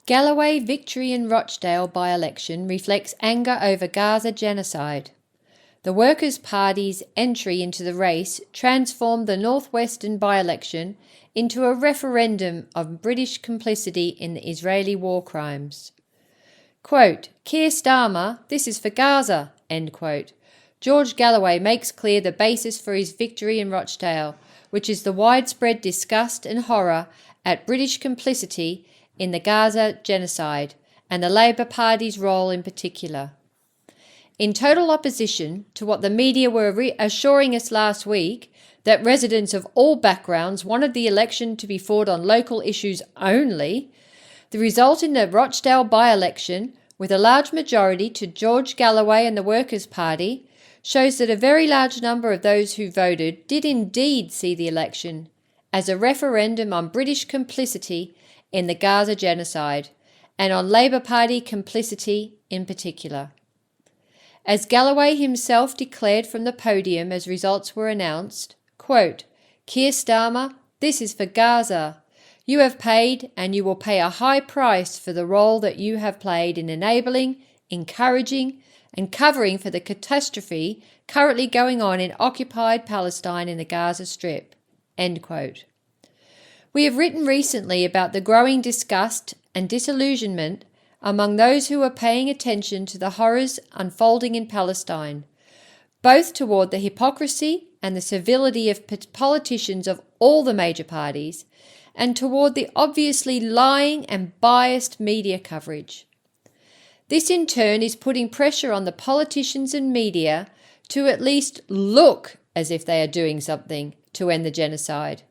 Galloway victory in Rochdale by-election reflects anger over Gaza genocide. The Workers' Party's entry into the race transformed the northwestern by-election into a referendum of British complicity in the Israeli war crimes. Quote, Keir Starmer, this is for Gaza, end quote. George Galloway makes clear the basis for his victory in Rochdale, which is the widespread disgust and horror at British complicity in the Gaza genocide, and the Labour Party's role in particular. In total opposition to what the media were assuring us last week, that residents of all backgrounds wanted the election to be fought on local issues only, the result in the Rochdale by-election, with a large majority to George Galloway and the Workers' Party, shows that a very large number of those who voted did indeed see the election as a referendum on British complicity in the Gaza genocide, and on Labour Party complicity in particular. As Galloway himself declared from the podium as results were announced, quote, Keir Starmer, this is for Gaza. You have paid and you will pay a high price for the role that you have played in enabling, encouraging and covering for the catastrophe currently going on in occupied Palestine in the Gaza Strip. End quote. We have written recently about the growing disgust and disillusionment among those who are paying attention to the horrors unfolding in Palestine, both toward the hypocrisy and the servility of politicians of all the major parties, and toward the obviously lying and biased media coverage. This in turn is putting pressure on the politicians and media to at least look as if they are doing something to end the genocide.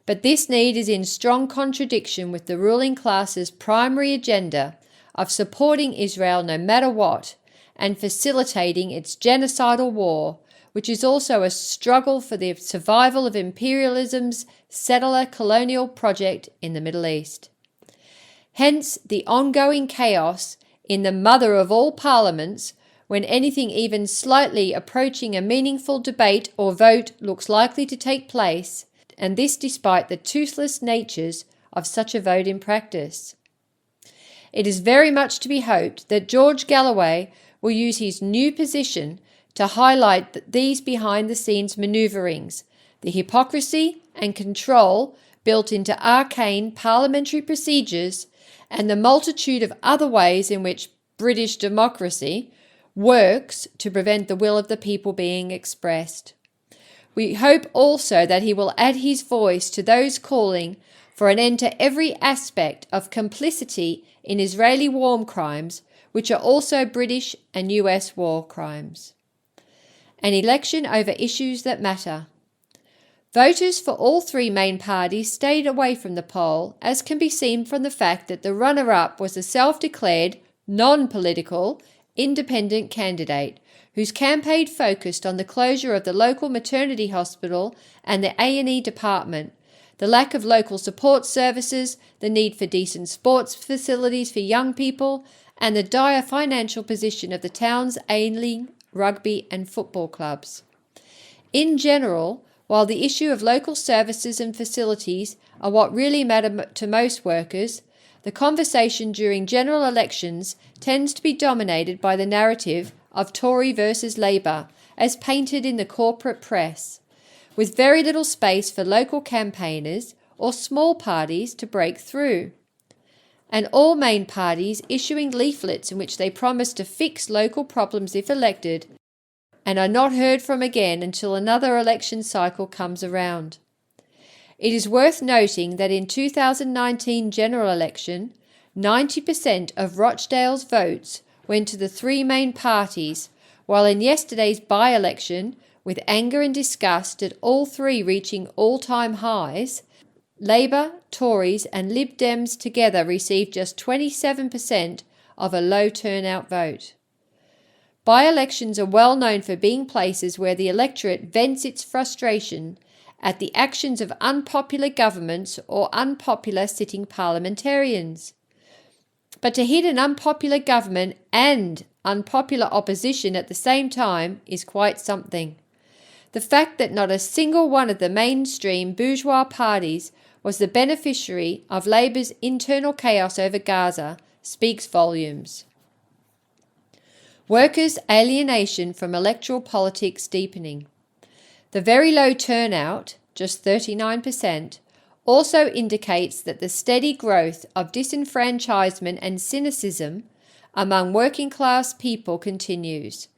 But this need is in strong contradiction with the ruling class's primary agenda of supporting Israel no matter what and facilitating its genocidal war, which is also a struggle for the survival of imperialism's settler colonial project in the Middle East. Hence the ongoing chaos in the mother of all parliaments when anything even slightly approaching a meaningful debate or vote looks likely to take place, and this despite the toothless natures of such a vote in practice. It is very much to be hoped that George Galloway will use his new position to highlight these behind-the-scenes manoeuvrings, the hypocrisy and control built into arcane parliamentary procedures, and the multitude of other ways in which British democracy works to prevent the will of the people being expressed. We hope also that he will add his voice to those calling for an end to every aspect of complicity in Israeli war crimes, which are also British and US war crimes. An election over issues that matter. Voters for all three main parties stayed away from the poll, as can be seen from the fact that the runner-up was a self-declared, non-political, independent candidate whose campaign focused on the closure of the local maternity hospital and the A&E department, the lack of local support services, the need for decent sports facilities for young people, and the dire financial position of the town's ailing rugby and football clubs. In general, while the issue of local services and facilities are what really matter to most workers, the conversation during general elections tends to be dominated by the narrative of Tory versus Labour, as painted in the corporate press, with very little space for local campaigners or small parties to break through, and all main parties issuing leaflets in which they promise to fix local problems if elected, and are not heard from again until another election cycle comes around. It is worth noting that in 2019 general election, 90% of Rochdale's votes went to the three main parties, while in yesterday's by-election, with anger and disgust at all three reaching all-time highs, Labour, Tories and Lib Dems together received just 27% of a low turnout vote. By-elections are well known for being places where the electorate vents its frustration at the actions of unpopular governments or unpopular sitting parliamentarians. But to hit an unpopular government and unpopular opposition at the same time is quite something. The fact that not a single one of the mainstream bourgeois parties was the beneficiary of Labour's internal chaos over Gaza speaks volumes. Workers' alienation from electoral politics deepening. The very low turnout, just 39%, also indicates that the steady growth of disenfranchisement and cynicism among working class people continues,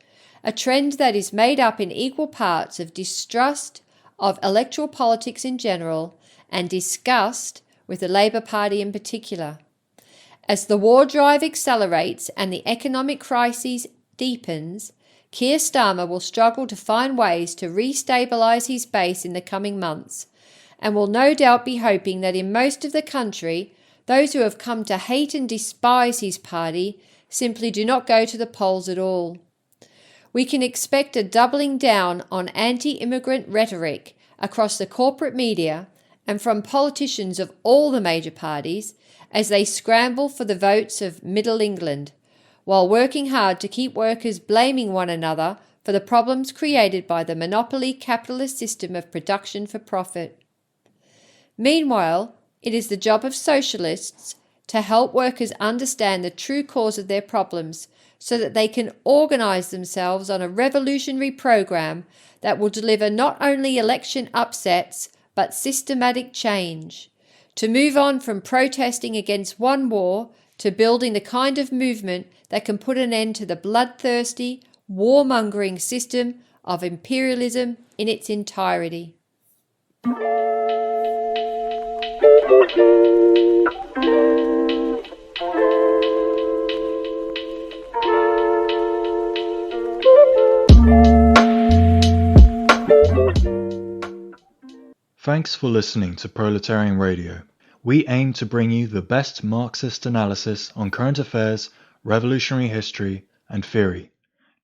a trend that is made up in equal parts of distrust of electoral politics in general and disgust with the Labour Party in particular. As the war drive accelerates and the economic crisis deepens, Keir Starmer will struggle to find ways to re-stabilise his base in the coming months, and will no doubt be hoping that in most of the country, those who have come to hate and despise his party simply do not go to the polls at all. We can expect a doubling down on anti-immigrant rhetoric across the corporate media and from politicians of all the major parties as they scramble for the votes of Middle England, while working hard to keep workers blaming one another for the problems created by the monopoly capitalist system of production for profit. Meanwhile, it is the job of socialists to help workers understand the true cause of their problems so that they can organise themselves on a revolutionary program that will deliver not only election upsets but systematic change, to move on from protesting against one war to building the kind of movement that can put an end to the bloodthirsty, warmongering system of imperialism in its entirety. Thanks for listening to Proletarian Radio. We aim to bring you the best Marxist analysis on current affairs, revolutionary history, and theory.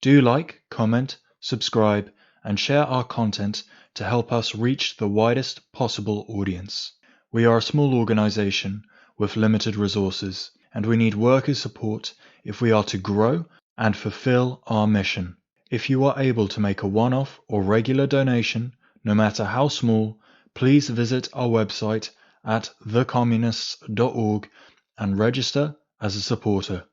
Do like, comment, subscribe, and share our content to help us reach the widest possible audience. We are a small organization with limited resources, and we need workers' support if we are to grow and fulfill our mission. If you are able to make a one-off or regular donation, no matter how small, please visit our website at thecommunists.org and register as a supporter.